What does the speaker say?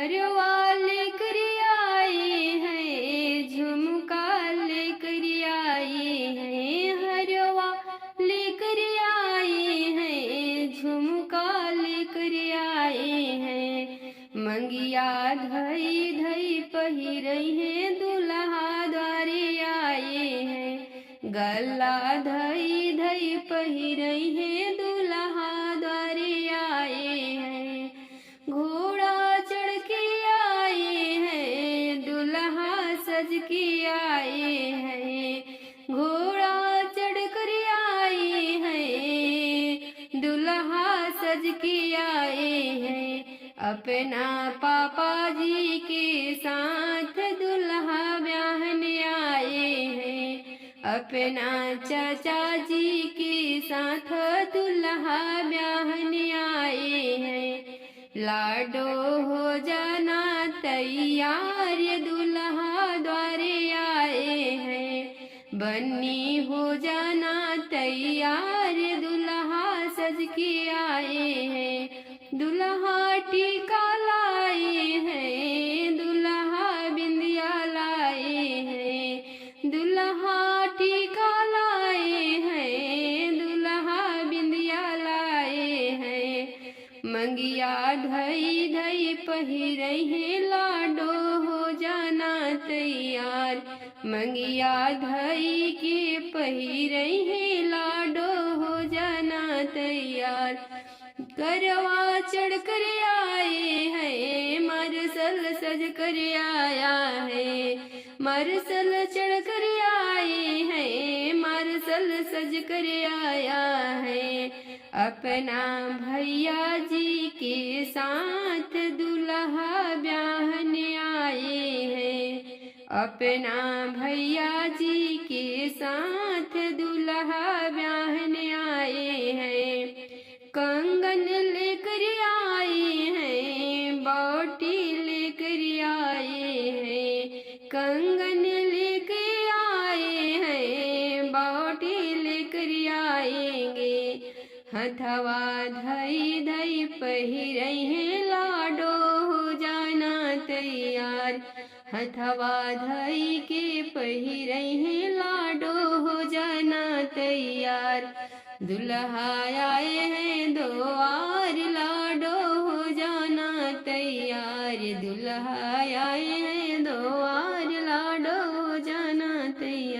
हरवा लेकर आए हैं, झुमका लेकर आए हैं, हरवा लेकर आए हैं, झुमका लेकर आए हैं। मंगिया धई धई पहिरई है, दुल्हा द्वारे आए हैं। गला धई धई पहिरई है, दुल्हा द्वारे आए हैं। घोड़ा चढ़ के आए हैं, दुल्हा सज के आए हैं। घोड़ा चढ़ कर आए हैं, दुल्हा सज के आए हैं। अपना पापा जी के साथ दुल्हा ब्याहने आए हैं। अपना चाचा जी के साथ दुल्हा ब्याहने आए हैं। लाडो हो जाना तैयार, दुल्हा द्वारे आए हैं। बन्नी हो जाना तैयार, दुल्हा सज के आए हैं। दुल्हा टीका लाए हैं, दुल्हा बिंदिया लाए हैं। दुल्हा टीका लाए हैं, दुल्हा बिंदिया लाए हैं। मंगिया धई धई पहिरई है, लाडो हो जाना तैयार। मंगिया धई के पहिरई है, लाडो हो जाना तैयार। करवा चढ़ कर आए हैं, मरसल सज कर आया है। मरसल चढ़ कर आए हैं, मरसल सज कर आया है। अपना भैया जी के साथ दुल्हा ब्याहने आए हैं। अपना भैया जी के साथ दुल्हा ब्याहने आए हैं। कंगन लेकर आए हैं, बौटी लेकर आए हैं। कंगन लेकर आए हैं, बौटी लेकर आएंगे। हथवा धई धई पहिरई है, लाडो हो जाना तैयार। हथवा धई के पहिरई है, लाडो हो जाना तैयार। दुल्हा आए हैं द्वार, लाडो हो जाना तैयार। दुल्हा आए हैं द्वार।